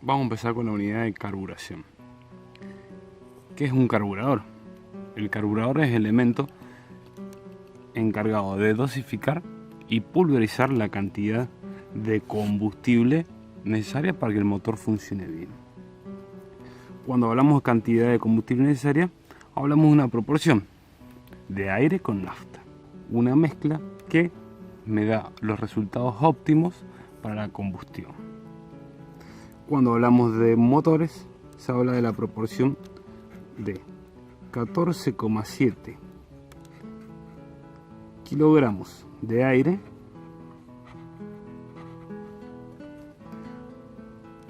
Vamos a empezar con la unidad de carburación. ¿Qué es un carburador? El carburador es el elemento encargado de dosificar y pulverizar la cantidad de combustible necesaria para que el motor funcione bien. Cuando hablamos de cantidad de combustible necesaria, hablamos de una proporción de aire con nafta, una mezcla que me da los resultados óptimos para la combustión. Cuando hablamos de motores, se habla de la proporción de 14,7 kilogramos de aire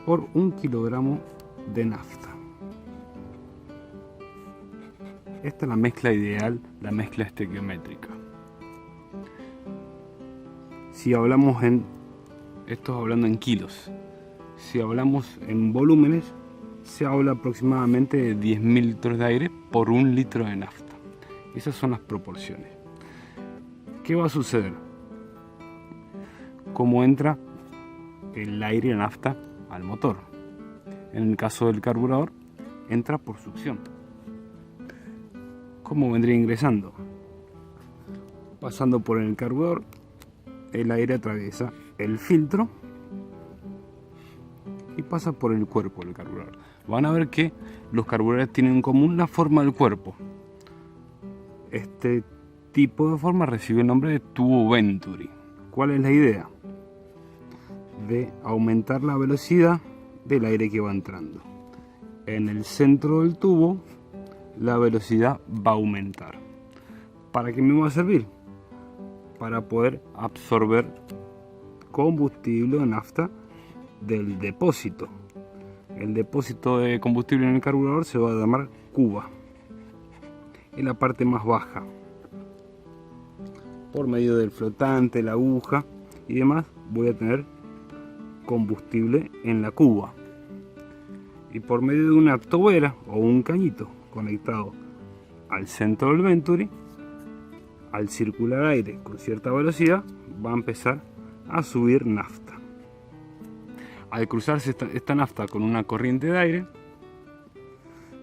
por 1 kilogramo de nafta. Esta es la mezcla ideal, la mezcla estequiométrica. Si hablamos esto hablando en kilos. Si hablamos en volúmenes, se habla aproximadamente de 10.000 litros de aire por 1 litro de nafta. Esas son las proporciones. ¿Qué va a suceder? ¿Cómo entra el aire y la nafta al motor? En el caso del carburador, entra por succión. ¿Cómo vendría ingresando? Pasando por el carburador, el aire atraviesa el filtro y pasa por el cuerpo del carburador. Van a ver que los carburadores tienen en común la forma del cuerpo. Este tipo de forma recibe el nombre de tubo Venturi. ¿Cuál es la idea? De aumentar la velocidad del aire que va entrando. En el centro del tubo, la velocidad va a aumentar. ¿Para qué me va a servir? Para poder absorber combustible o nafta del depósito. El depósito de combustible en el carburador se va a llamar cuba, en la parte más baja. Por medio del flotante, la aguja y demás, voy a tener combustible en la cuba. Y por medio de una tobera o un cañito conectado al centro del Venturi, al circular aire con cierta velocidad, va a empezar a subir nafta. Al cruzarse esta nafta con una corriente de aire,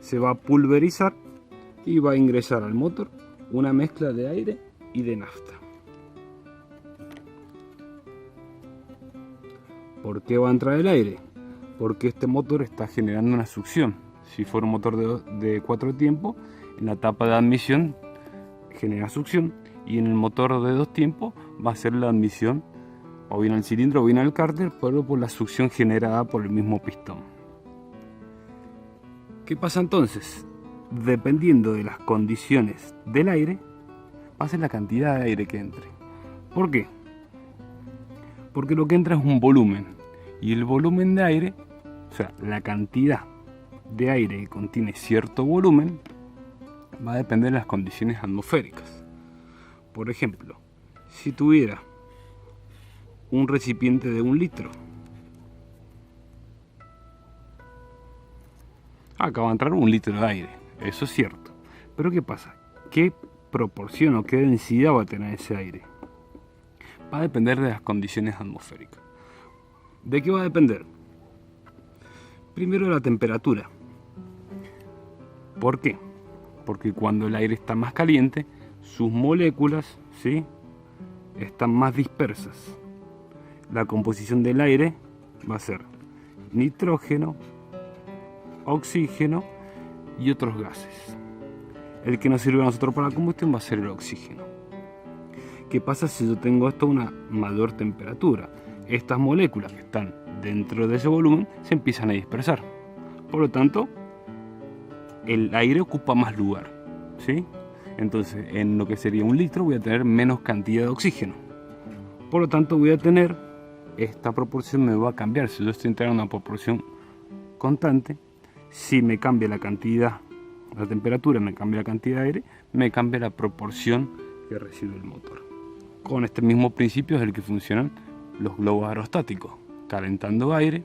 se va a pulverizar y va a ingresar al motor una mezcla de aire y de nafta. ¿Por qué va a entrar el aire? Porque este motor está generando una succión. Si fuera un motor de 4 tiempos, en la etapa de admisión genera succión, y en el motor de 2 tiempos va a ser la admisión o bien al cilindro o bien al cárter, pero por la succión generada por el mismo pistón. ¿Qué pasa entonces? Dependiendo de las condiciones del aire, va a ser la cantidad de aire que entre. ¿Por qué? Porque lo que entra es un volumen, y el volumen de aire, o sea, la cantidad de aire que contiene cierto volumen, va a depender de las condiciones atmosféricas. Por ejemplo, si tuviera un recipiente de 1 litro, acá va a entrar 1 litro de aire, eso es cierto. Pero ¿qué pasa? ¿Qué proporción o qué densidad va a tener ese aire? Va a depender de las condiciones atmosféricas. ¿De qué va a depender? Primero, de la temperatura. ¿Por qué? Porque cuando el aire está más caliente, sus moléculas, ¿sí?, están más dispersas. La composición del aire va a ser nitrógeno, oxígeno y otros gases. El que nos sirve a nosotros para la combustión va a ser el oxígeno. ¿Qué pasa si yo tengo esto a una mayor temperatura? Estas moléculas que están dentro de ese volumen se empiezan a dispersar. Por lo tanto, el aire ocupa más lugar, ¿sí? Entonces, en lo que sería 1 litro voy a tener menos cantidad de oxígeno. Por lo tanto, voy a tener, esta proporción me va a cambiar. Si yo estoy entrando en una proporción constante, si me cambia la cantidad, la temperatura, me cambia la cantidad de aire, me cambia la proporción que recibe el motor. Con este mismo principio es el que funcionan los globos aerostáticos. Calentando aire,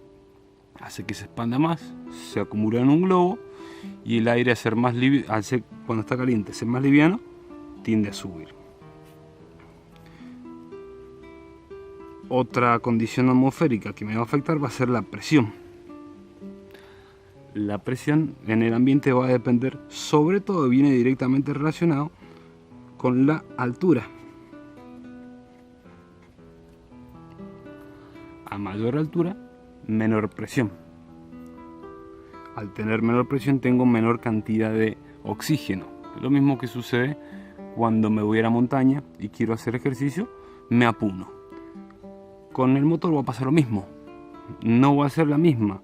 hace que se expanda más, se acumula en un globo, y el aire, cuando está caliente, ser más liviano, tiende a subir. Otra condición atmosférica que me va a afectar va a ser la presión. La presión en el ambiente va a depender, sobre todo viene directamente relacionado con la altura. A mayor altura, menor presión. Al tener menor presión tengo menor cantidad de oxígeno. Lo mismo que sucede cuando me voy a la montaña y quiero hacer ejercicio, me apuno. Con el motor va a pasar lo mismo. No va a ser la misma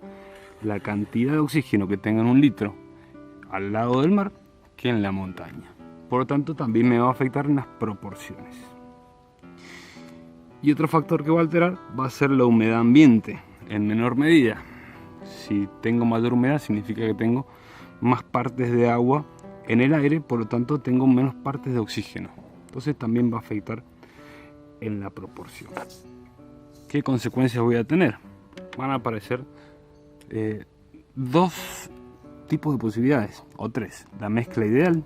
la cantidad de oxígeno que tenga en un litro al lado del mar que en la montaña. Por lo tanto, también me va a afectar en las proporciones. Y otro factor que va a alterar va a ser la humedad ambiente, en menor medida. Si tengo mayor humedad, significa que tengo más partes de agua en el aire, por lo tanto tengo menos partes de oxígeno. Entonces también va a afectar en la proporción. ¿Qué consecuencias voy a tener? Van a aparecer dos tipos de posibilidades, o tres. La mezcla ideal,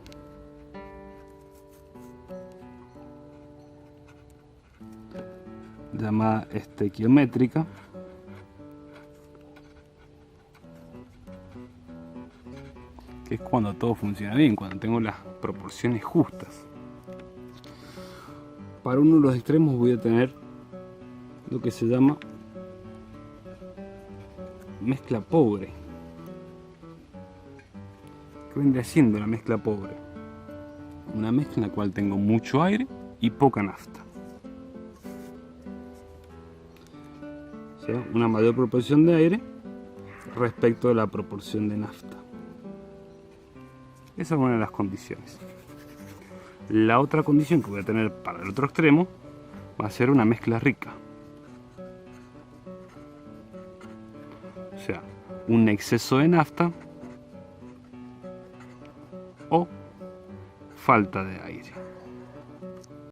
llamada estequiométrica, que es cuando todo funciona bien, cuando tengo las proporciones justas. Para uno de los extremos voy a tener lo que se llama mezcla pobre. ¿Qué vendría siendo la mezcla pobre? Una mezcla en la cual tengo mucho aire y poca nafta. O sea, una mayor proporción de aire respecto de la proporción de nafta. Esa es una de las condiciones. La otra condición que voy a tener para el otro extremo va a ser una mezcla rica. O sea, un exceso de nafta o falta de aire.